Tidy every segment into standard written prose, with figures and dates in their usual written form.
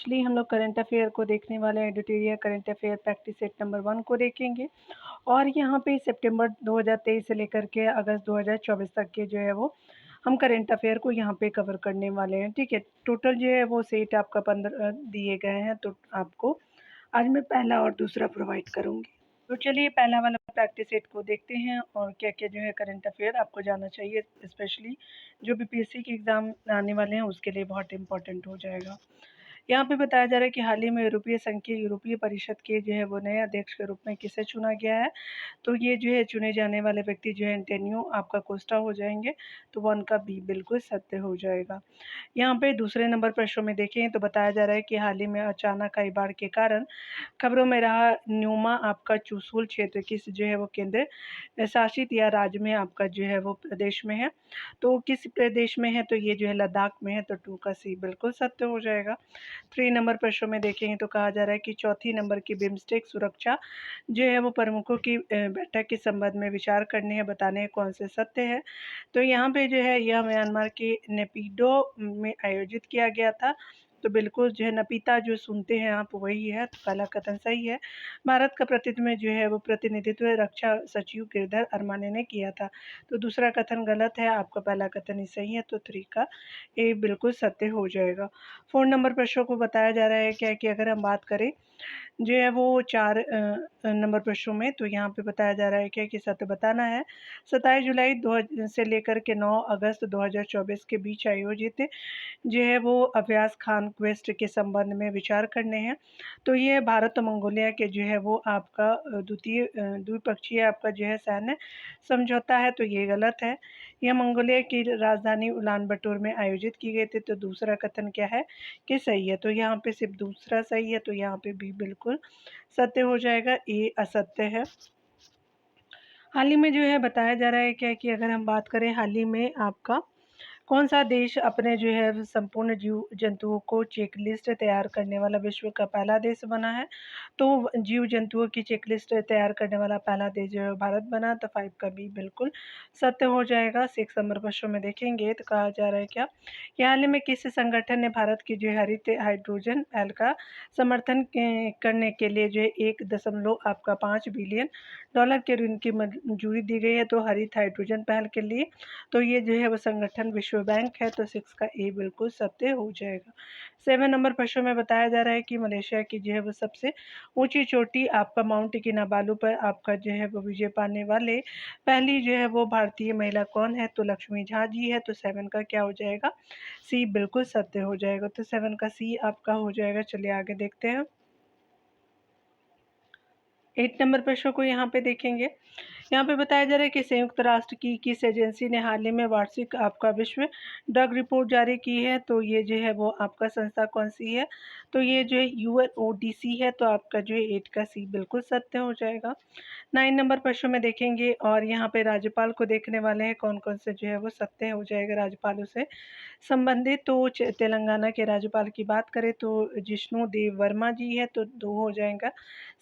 Actually हम लोग current affair को देखने वाले हैं। Editorial current affair practice set number 1 को देखेंगे और यहाँ पे सितंबर 2023 से लेकर के अगस्त 2024 तक के जो है वो हम करंट अफेयर को यहाँ पे कवर करने वाले हैं। ठीक है, टोटल जो है वो सेट आपका 15 दिए गए हैं, तो आपको आज मैं पहला और दूसरा प्रोवाइड करूँगी। तो चलिए पहला वाला प्रैक्टिस सेट को देखते हैं और क्या क्या जो है करंट अफेयर आपको जानना चाहिए, स्पेशली जो बीपीएससी के एग्ज़ाम आने वाले हैं उसके लिए बहुत इंपॉर्टेंट हो जाएगा। यहाँ पे बताया जा रहा है कि हाल ही में यूरोपीय संघ के यूरोपीय परिषद के जो है वो नए अध्यक्ष के रूप में किसे चुना गया है। तो ये जो है चुने जाने वाले व्यक्ति जो है एंटोनियो आपका कोस्टा हो जाएंगे। तो 1 का बी बिल्कुल सत्य हो जाएगा। यहाँ पे दूसरे नंबर प्रश्नों में देखें तो बताया जा रहा है कि हाल ही में अचानक आई बाढ़ के कारण खबरों में रहा न्यूमा आपका चुशूल क्षेत्र किस जो है वो केंद्र शासित या राज्य में आपका जो है वो प्रदेश में है। तो किस प्रदेश में है, तो ये जो है लद्दाख में है। तो 2 का सी बिल्कुल सत्य हो जाएगा। 3 नंबर प्रश्नों में देखेंगे तो कहा जा रहा है कि चौथी नंबर की बिम्स्टेक सुरक्षा जो है वो प्रमुखों की बैठक के संबंध में विचार करने हैं, बताने हैं कौन से सत्य है। तो यहाँ पे जो है यह म्यांमार के नेपिडो में आयोजित किया गया था। तो बिल्कुल जो है नपीता जो सुनते हैं आप वही है, तो पहला कथन सही है। भारत का प्रतिनिधित्व रक्षा सचिव गिरधर अरमाने ने किया था। तो दूसरा कथन गलत है, आपका पहला कथन ही सही है। तो 3 का ए बिल्कुल सत्य हो जाएगा। 4 नंबर प्रश्नों को बताया जा रहा है क्या कि अगर हम बात करें जो है वो 4 नंबर प्रश्नों में, तो यहाँ पे बताया जा रहा है क्या कि सत्य बताना है। 27 जुलाई 2 से लेकर के 9 अगस्त 2024 के बीच आयोजित जो है वो अभ्यास खान क्वेस्ट के संबंध में विचार करने हैं। तो ये भारत और मंगोलिया के जो है वो आपका द्विपक्षीय आपका जो है सैन्य समझौता है। तो ये गलत है, यह मंगोलिया की राजधानी उलान बटोर में आयोजित की गई थी। तो दूसरा कथन क्या है कि सही है। तो यहाँ पे सिर्फ दूसरा सही है, तो यहाँ पे भी बिल्कुल सत्य हो जाएगा, ए असत्य है। हाल ही में जो है बताया जा रहा है क्या कि अगर हम बात करें हाल ही में आपका कौन सा देश अपने जो है संपूर्ण जीव जंतुओं को चेक लिस्ट तैयार करने वाला विश्व का पहला देश बना है। तो जीव जंतुओं की चेक लिस्ट तैयार करने वाला पहला देश जो है भारत बना। तो 5 का भी बिल्कुल सत्य हो जाएगा। 6 नंबर प्रश्नों में देखेंगे तो कहा जा रहा है क्या कि हाल ही में किस संगठन ने भारत की जो है हरित हाइड्रोजन पहल का समर्थन करने के लिए जो है 1 आपका 5 बिलियन डॉलर के ऋण की मंजूरी दी गई है। तो हरित हाइड्रोजन पहल के लिए तो ये जो है वो संगठन विश्व बैंक है। तो 6 का ए बिल्कुल सत्य हो जाएगा। 7 नंबर प्रश्न में बताया जा रहा है कि मलेशिया की जो है वो सबसे ऊंची चोटी आपका माउंट किनाबालू पर आपका जो है वो विजय पाने वाले पहली जो है वो भारतीय महिला कौन है। तो लक्ष्मी झा जी है। तो 7 का क्या हो जाएगा, सी बिल्कुल सत्य हो जाएगा। तो 7 का सी आपका हो जाएगा। चलिए आगे देखते हैं। 8 नंबर प्रश्न को यहाँ पे देखेंगे। यहाँ पे बताया जा रहा है कि संयुक्त राष्ट्र की किस एजेंसी ने हाल ही में वार्षिक आपका विश्व ड्रग रिपोर्ट जारी की है। तो ये जो है वो आपका संस्था कौन सी है, तो ये जो है यूएनओडीसी है। तो आपका जो है 8 का सी बिल्कुल सत्य हो जाएगा। 9 नंबर प्रश्न में देखेंगे और यहाँ पे राज्यपाल को देखने वाले हैं कौन कौन से जो है वो सत्य हो जाएगा राज्यपालों से संबंधित। तो तेलंगाना के राज्यपाल की बात करें तो जिष्णु देव वर्मा जी है। तो 2 हो जाएगा।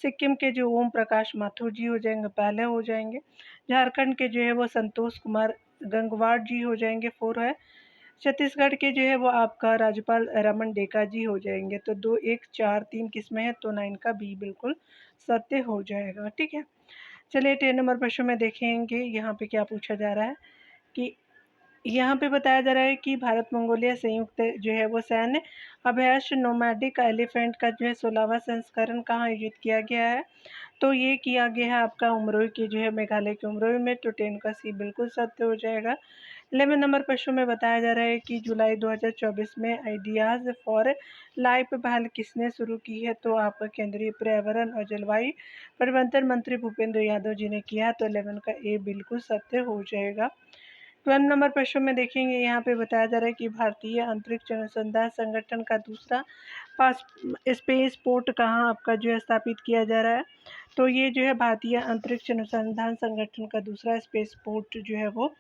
सिक्किम के जो ओम प्रकाश माथुर जी हो जाएंगे, पहले हो जाएंगे। झारखंड के जो है वो संतोष कुमार गंगवार जी हो जाएंगे, 4 है। छत्तीसगढ़ के जो है वो आपका राज्यपाल रमन डेका जी हो जाएंगे। तो 2 1 4 3 किसमें है, तो 9 का बी बिल्कुल सत्य हो जाएगा। ठीक है, चलिए 10 नंबर प्रश्न में देखेंगे यहाँ पे क्या पूछा जा रहा है कि यहाँ पे बताया जा रहा है कि भारत मंगोलिया संयुक्त जो है वो सैन्य अभ्यास नोमैडिक एलिफेंट का जो है 16वां संस्करण कहाँ आयोजित किया गया है। तो ये किया गया है आपका उमरोई के जो है मेघालय के उमरोई में। तो 10 का सी बिल्कुल सत्य हो जाएगा। 11 नंबर प्रश्न में बताया जा रहा है कि जुलाई 2024 में आइडियाज़ फॉर लाइफ पहल किसने शुरू की है। तो आपका केंद्रीय पर्यावरण और जलवायु परिवर्तन मंत्री भूपेंद्र यादव जी ने किया। तो 11 का ए बिल्कुल सत्य हो जाएगा। 12 नंबर प्रश्न में देखेंगे यहाँ पे बताया जा रहा है कि भारतीय अंतरिक्ष अनुसंधान संगठन का दूसरा पास स्पेस पोर्ट कहाँ आपका जो है स्थापित किया जा रहा है। तो ये जो है भारतीय अंतरिक्ष अनुसंधान संगठन का दूसरा स्पेस पोर्ट जो है वो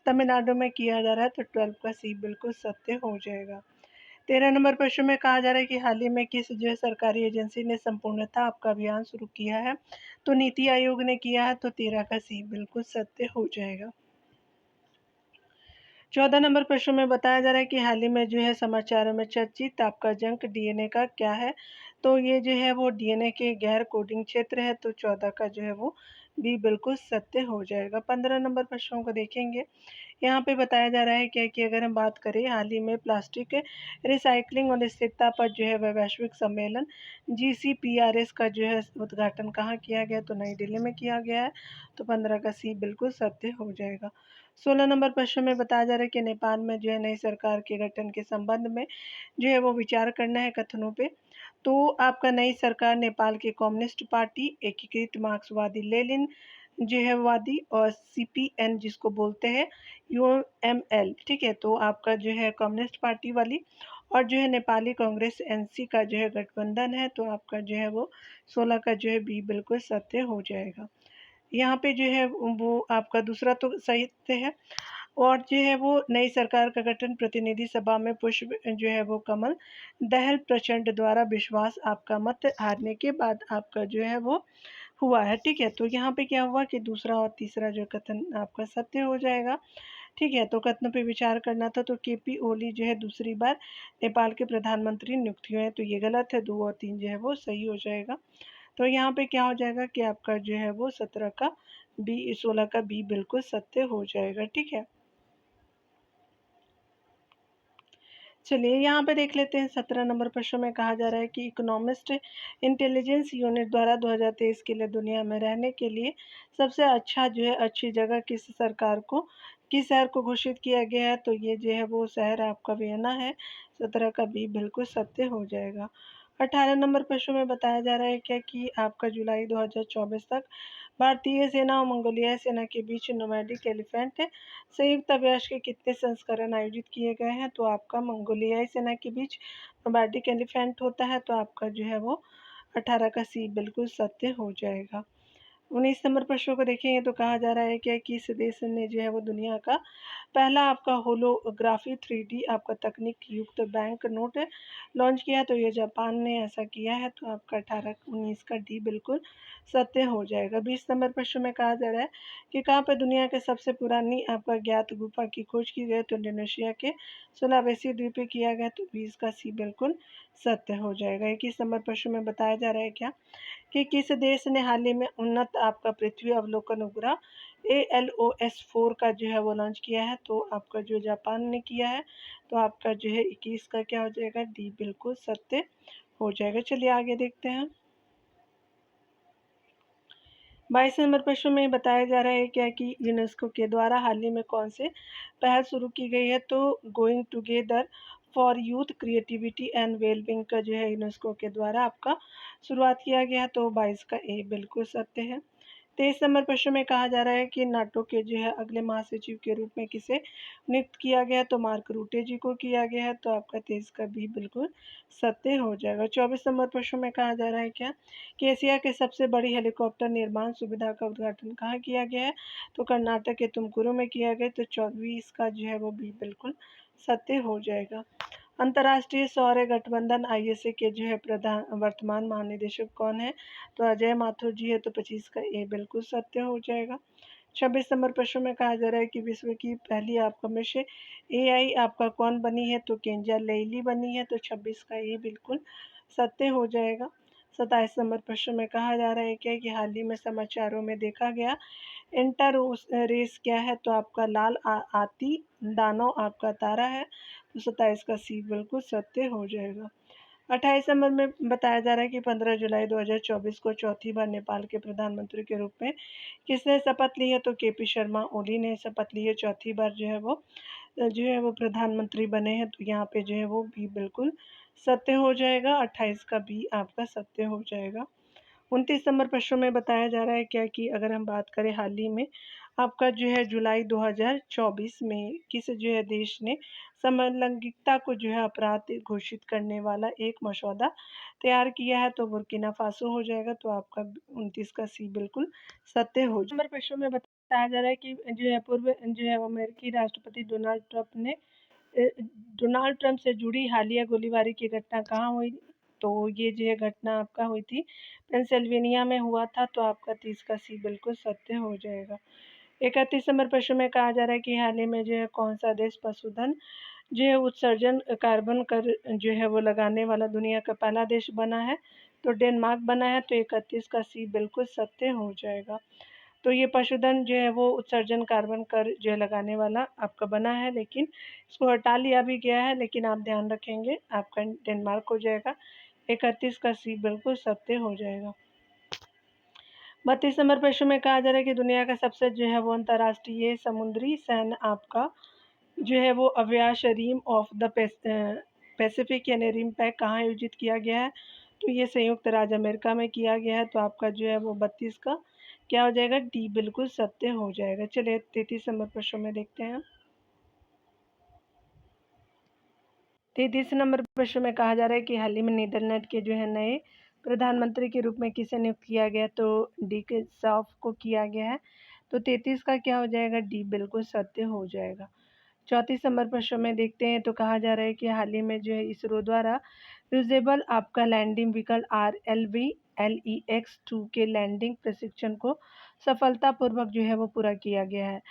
तमिलनाडु में किया जा रहा है। तो 12 का सी बिल्कुल सत्य हो जाएगा। 13 नंबर प्रश्न में कहा जा रहा है कि हाल ही में किस जो है सरकारी एजेंसी ने संपूर्णता आपका अभियान शुरू किया है। तो नीति आयोग ने किया है। तो 13 का सी बिल्कुल सत्य हो जाएगा। 14 नंबर प्रश्न में बताया जा रहा है कि हाल ही में जो है समाचारों में चर्चित आपका जंक डीएनए का क्या है? तो ये जो है वो डीएनए के गैर कोडिंग क्षेत्र है, तो 14 का जो है वो बी बिल्कुल सत्य हो जाएगा। 15 नंबर प्रश्नों को देखेंगे। यहाँ पे बताया जा रहा है क्या कि अगर हम बात करें हाल ही में प्लास्टिक रिसाइक्लिंग और स्थिरता पर जो है वह वैश्विक सम्मेलन जीसीपीआरएस का जो है उद्घाटन कहाँ किया गया? तो नई दिल्ली में किया गया है, तो 15 का सी बिल्कुल सत्य हो जाएगा। 16 नंबर प्रश्न में बताया जा रहा है कि नेपाल में जो है नई सरकार के गठन के संबंध में जो है वो विचार करना है कथनों पे। तो आपका नई सरकार नेपाल की कम्युनिस्ट पार्टी, एकीकृत मार्क्सवादी लेनिन जो है वादी और सीपीएन जिसको बोलते हैं यूएमएल, ठीक है, तो आपका जो है कम्युनिस्ट पार्टी वाली और जो है नेपाली कांग्रेस एनसी का जो है गठबंधन है, तो आपका जो है वो 16 का जो है बी बिल्कुल सत्य हो जाएगा। यहाँ पे जो है वो आपका दूसरा तो सही है और जो है वो नई सरकार का गठन प्रतिनिधि सभा में पुष्प जो है वो कमल दहल प्रचंड द्वारा विश्वास आपका मत हारने के बाद आपका जो है वो हुआ है, ठीक है। तो यहाँ पे क्या हुआ कि दूसरा और तीसरा जो कथन आपका सत्य हो जाएगा, ठीक है। तो कथनों पे विचार करना था, तो केपी ओली जो है दूसरी बार नेपाल के प्रधानमंत्री नियुक्त हुए हैं, तो ये गलत है, 2 और 3 जो है वो सही हो जाएगा। तो यहाँ पे क्या हो जाएगा कि आपका जो है वो 17 का बी 16 का बी बिल्कुल सत्य हो जाएगा, ठीक है। चलिए यहाँ पे देख लेते हैं 17 नंबर प्रश्न में कहा जा रहा है कि इकोनॉमिस्ट इंटेलिजेंस यूनिट द्वारा 2023 के लिए दुनिया में रहने के लिए सबसे अच्छा जो है अच्छी जगह किस शहर को घोषित किया गया है? तो ये जो है वो शहर आपका वियना है, 17 का बी बिल्कुल सत्य हो जाएगा। 18 नंबर प्रश्न में बताया जा रहा है क्या कि आपका जुलाई 2024 तक भारतीय सेना और मंगोलियाई सेना के बीच नोमैडिक एलिफेंट संयुक्त अभ्यास के कितने संस्करण आयोजित किए गए हैं? तो आपका मंगोलियाई सेना के बीच नोमैडिक एलिफेंट होता है, तो आपका जो है वो 18 का सी बिल्कुल सत्य हो जाएगा। 19 नंबर प्रश्न को देखेंगे तो कहा जा रहा है कि किस देश ने जो है वो दुनिया का पहला आपका होलोग्राफी 3D आपका तकनीक युक्त बैंक नोट लॉन्च किया? तो ये जापान ने ऐसा किया है, तो आपका 18 19 का डी बिल्कुल सत्य हो जाएगा। 20 नंबर प्रश्न में कहा जा रहा है कि कहाँ पर दुनिया के सबसे पुरानी आपका ज्ञात गुफा की खोज की गई? तो इंडोनेशिया के सुलावेसी द्वीप पे किया गया, तो 20 का सी बिल्कुल सत्य हो जाएगा। 21 नंबर प्रश्न में बताया जा रहा है क्या कि किस देश ने हाल ही में उन्नत आपका पृथ्वी अवलोकन उपग्रह ALOS-4 का जो है वो लॉन्च किया है? तो आपका जो जापान ने किया है, तो आपका जो है 21 का क्या हो जाएगा? डी बिल्कुल सत्य हो जाएगा। चलिए आगे देखते हैं। 22 नंबर प्रश्न में बताया जा रहा है क्या कि यूनेस्को के द्वारा हाल ही में कौन से पहल शुरू की गई है? तो going together for youth creativity and wellbeing का जो है यूनेस्को के द्वारा आपका शुरुआत किया गया, तो 22 का ए बिल्कुल सत्य है। 23 नंबर प्रश्न में कहा जा रहा है कि नाटो के जो है अगले महासचिव के रूप में किसे नियुक्त किया गया? तो मार्क रूटे जी को किया गया है, तो आपका 23 का भी बिल्कुल सत्य हो जाएगा। 24 नंबर प्रश्न में कहा जा रहा है क्या कि एशिया के सबसे बड़ी हेलीकॉप्टर निर्माण सुविधा का उद्घाटन कहाँ किया गया है? तो कर्नाटक के तुमकुरु में किया गया, तो 24 का जो है वो भी बिल्कुल सत्य हो जाएगा। अंतर्राष्ट्रीय सौर गठबंधन आईएसए के जो है प्रधान वर्तमान महानिदेशक कौन है? तो अजय माथुर जी है, तो 25 का ए बिल्कुल सत्य हो जाएगा। 26 नंबर प्रश्न में कहा जा रहा है कि विश्व की पहली आपका मिस एआई आपका कौन बनी है? तो केंजा लेइली बनी है, तो 26 का ए बिल्कुल सत्य हो जाएगा। 27 नंबर प्रश्न में कहा जा रहा है क्या कि हाल ही में समाचारों में देखा गया इंटर रेस क्या है? तो आपका लाल आती दानव आपका तारा है, तो 27 का सी बिल्कुल सत्य हो जाएगा। 28 नंबर में बताया जा रहा है कि 15 जुलाई 2024 को चौथी बार नेपाल के प्रधानमंत्री के रूप में किसने शपथ ली है? तो केपी शर्मा ओली ने शपथ ली है, चौथी बार जो है वो प्रधानमंत्री बने हैं, तो यहाँ पे जो है वो भी बिल्कुल सत्य हो जाएगा। 28 का बी आपका सत्य हो जाएगा। 29 नंबर प्रश्न में बताया जा रहा है क्या कि अगर हम बात करें हाल ही में आपका जो है जुलाई 2024 में किस जो है देश ने समलैंगिकता को जो है अपराध घोषित करने वाला एक मसौदा तैयार किया है? तो बुर्किना फासो हो जाएगा, तो आपका 29 का सी बिल्कुल सत्य हो जाएगा। नंबर प्रश्न में बताया जा रहा है कि जो है पूर्व जो है अमेरिकी राष्ट्रपति डोनाल्ड ट्रंप से जुड़ी हालिया गोलीबारी की घटना कहाँ हुई? तो ये जो है घटना आपका हुई थी पेंसिल्वेनिया में हुआ था, तो आपका 30 का सी बिल्कुल सत्य हो जाएगा। 31 नंबर प्रश्न में कहा जा रहा है कि हाल ही में जो है कौन सा देश पशुधन जो है उत्सर्जन कार्बन कर जो है वो लगाने वाला दुनिया का पहला देश बना है, तो डेनमार्क बना है। तो 31 का सी बिल्कुल सत्य हो जाएगा। तो ये पशुधन जो है वो उत्सर्जन कार्बन कर जो है लगाने वाला आपका बना है, लेकिन इसको हटा लिया भी गया है, लेकिन आप ध्यान रखेंगे आपका डेनमार्क हो जाएगा। 31 का सी बिल्कुल सत्य हो जाएगा। 32 नंबर प्रश्न में कहा जा रहा है कि दुनिया का सबसे जो है वो अंतर्राष्ट्रीय समुद्री सैन्य आपका जो है वो अभ्यास रिम ऑफ द पैसिफिक यानी रिम पैक कहाँ आयोजित किया गया है, तो ये संयुक्त राज्य अमेरिका में किया गया है। तो आपका जो है वो 32 का क्या हो जाएगा, डी बिल्कुल सत्य हो जाएगा। चलिए 33 नंबर प्रश्न में देखते हैं। 33 नंबर प्रश्न में कहा जा रहा है कि हाल ही में नीदरलैंड के जो है नए प्रधानमंत्री के रूप में किसे नियुक्त किया गया, तो डी के सॉफ को किया गया है। तो 33 का क्या हो जाएगा, डी बिल्कुल सत्य हो जाएगा। 34 नंबर प्रश्न में देखते हैं, तो कहा जा रहा है कि हाल ही में जो है इसरो द्वारा यूजेबल आपका लैंडिंग व्हीकल RLV LEX-2 के लैंडिंग प्रशिक्षण को सफलतापूर्वक जो है वो पूरा किया गया है।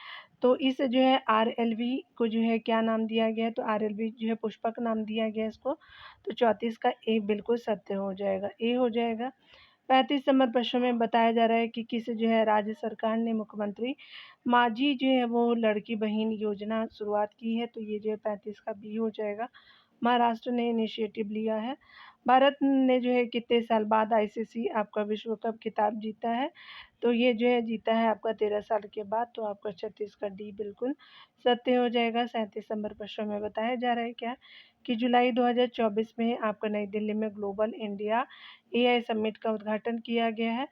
तो इस जो है RLV को जो है क्या नाम दिया गया है, तो RLV जो है पुष्पक नाम दिया गया है इसको। तो 34 का ए बिल्कुल सत्य हो जाएगा, ए हो जाएगा। 35 नंबर प्रश्न में बताया जा रहा है कि किस जो है राज्य सरकार ने मुख्यमंत्री माझी जो है वो लड़की बहन योजना शुरुआत की है, तो ये जो है 35 का बी हो जाएगा। महाराष्ट्र ने इनिशिएटिव लिया है। भारत ने जो है कितने साल बाद ICC आपका विश्व कप खिताब जीता है, तो ये जो है जीता है आपका 13 साल के बाद। तो आपका 36 का डी बिल्कुल सत्य हो जाएगा। 37 नंबर प्रश्न में बताया जा रहा है क्या कि जुलाई 2024 में आपका नई दिल्ली में ग्लोबल इंडिया AI समिट का उद्घाटन किया गया है,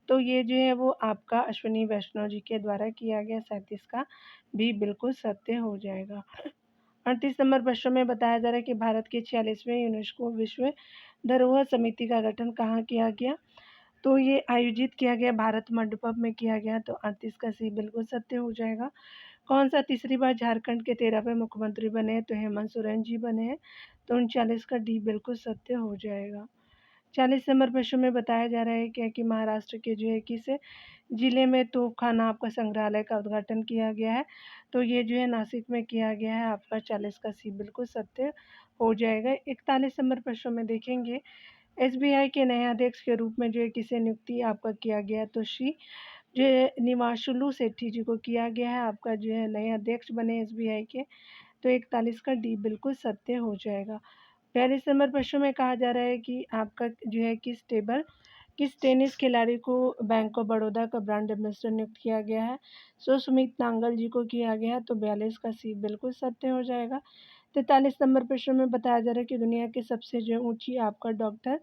तो ये जो है वो आपका अश्विनी वैष्णव जी के द्वारा किया गया। 37 का भी बिल्कुल सत्य हो जाएगा। 38 नंबर प्रश्न में बताया जा रहा है कि भारत के 46वें यूनेस्को विश्व धरोहर समिति का गठन कहाँ किया गया, तो ये आयोजित किया गया भारत मंडपम में किया गया। तो 38 का सी बिल्कुल सत्य हो जाएगा। कौन सा तीसरी बार झारखंड के 13वें मुख्यमंत्री बने हैं, तो हेमंत सोरेन जी बने हैं। तो 39 का डी बिल्कुल सत्य हो जाएगा। 40 नंबर प्रश्न में बताया जा रहा है क्या कि महाराष्ट्र के जो है किस जिले में तोपखाना आपका संग्रहालय का उद्घाटन किया गया है, तो ये जो है नासिक में किया गया है। आपका 40 का सी बिल्कुल सत्य हो जाएगा। 41 नंबर प्रश्न में देखेंगे SBI के नए अध्यक्ष के रूप में जो है किसे नियुक्ति आपका किया गया, तो श्री जो है निवासुलु सेठी जी को किया गया है। आपका जो है नए अध्यक्ष बने SBI के। तो 41 का डी बिल्कुल सत्य हो जाएगा। 42 नंबर प्रश्न में कहा जा रहा है कि आपका जो है किस टेनिस खिलाड़ी को बैंक ऑफ बड़ौदा का ब्रांड एम्बेसडर नियुक्त किया गया है, सो सुमित नांगल जी को किया गया है। तो 42 का सी बिल्कुल सत्य हो जाएगा। 43 नंबर प्रश्न में बताया जा रहा है कि दुनिया के सबसे जो ऊंची आपका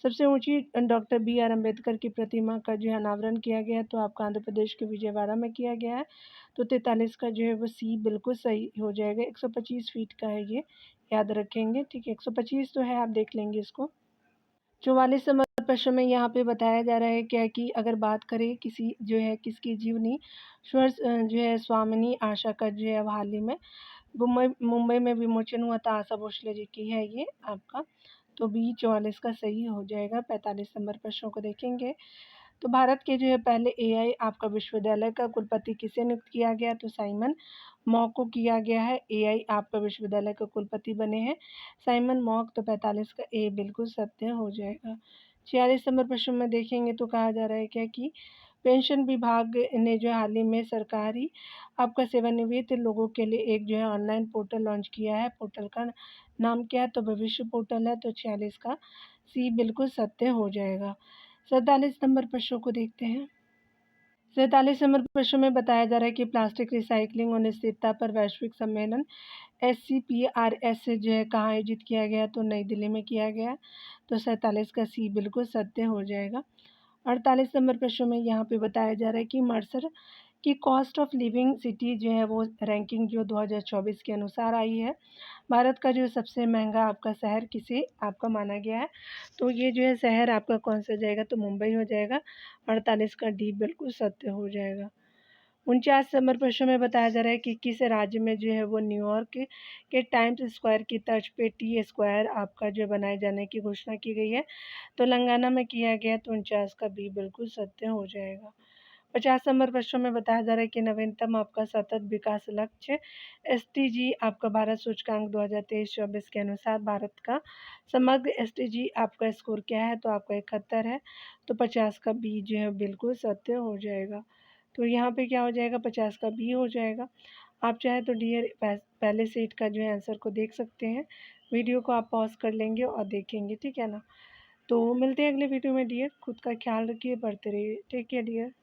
सबसे ऊंची डॉक्टर BR अम्बेडकर की प्रतिमा का जो है अनावरण किया गया है, तो आपका आंध्र प्रदेश के विजयवाड़ा में किया गया है। तो 43 का जो है वो सी बिल्कुल सही हो जाएगा। 125 फीट का है ये, याद रखेंगे, ठीक है। 125 तो है, आप देख लेंगे इसको। 44 नंबर प्रश्न में यहाँ पे बताया जा रहा है क्या कि अगर बात करें किसी जो है किसकी जीवनी स्वर जो है स्वामिनी आशा का जो है हाल ही में मुंबई में विमोचन हुआ था, आशा भोसले जी की है ये आपका। तो बी 44 का सही हो जाएगा। 45 नंबर प्रश्नों को देखेंगे, तो भारत के जो है पहले AI आपका विश्वविद्यालय का कुलपति किसे नियुक्त किया गया, तो साइमन मॉक को किया गया है। AI आपका विश्वविद्यालय का कुलपति बने हैं साइमन मॉक। तो 45 का ए बिल्कुल सत्य हो जाएगा। 46 नंबर प्रश्न में देखेंगे, तो कहा जा रहा है क्या कि पेंशन विभाग ने जो हाल ही में सरकारी आपका सेवानिवृत्त लोगों के लिए एक जो है ऑनलाइन पोर्टल लॉन्च किया है। पोर्टल का नाम क्या है, तो भविष्य पोर्टल है। तो 46 का सी बिल्कुल सत्य हो जाएगा। 47 नंबर प्रश्नों को देखते हैं। 47 नंबर प्रश्न में बताया जा रहा है कि प्लास्टिक रिसाइकलिंग और निश्चितता पर वैश्विक सम्मेलन SCPRS से जो है कहाँ आयोजित किया गया, तो नई दिल्ली में किया गया। तो 47 का सी बिल्कुल सत्य हो जाएगा। 48 नंबर प्रश्न में यहाँ पे बताया जा रहा है कि मर्सर की कॉस्ट ऑफ लिविंग सिटी जो है वो रैंकिंग जो 2024 के अनुसार आई है। भारत का जो सबसे महंगा आपका शहर किसे आपका माना गया है, तो ये जो है शहर आपका कौन सा जाएगा, तो मुंबई हो जाएगा। 48 का डी बिल्कुल सत्य हो जाएगा। 49 नंबर प्रश्न में बताया जा रहा है कि किस राज्य में जो है वो न्यूयॉर्क के टाइम्स स्क्वायर की तर्ज पे टी स्क्वायर आपका जो बनाए जाने की घोषणा की गई है, तो तेलंगाना में किया गया। तो 49 का बी बिल्कुल सत्य हो जाएगा। 50 नंबर प्रश्नों में बताया जा रहा है कि नवीनतम आपका सतत विकास लक्ष्य एसटीजी आपका भारत सूचकांक 2023-24 के अनुसार भारत का समग्र एसटीजी आपका स्कोर क्या है, तो आपका 71 है, तो 50 का बी जो है बिल्कुल सत्य हो जाएगा। तो यहाँ पे क्या हो जाएगा, 50 का बी हो जाएगा। आप चाहे तो डियर पहले सेट का जो है आंसर को देख सकते हैं, वीडियो को आप पॉज कर लेंगे और देखेंगे, ठीक है ना। तो मिलते हैं अगले वीडियो में डियर, खुद का ख्याल रखिए, पढ़ते रहिए, टेक केयर डियर।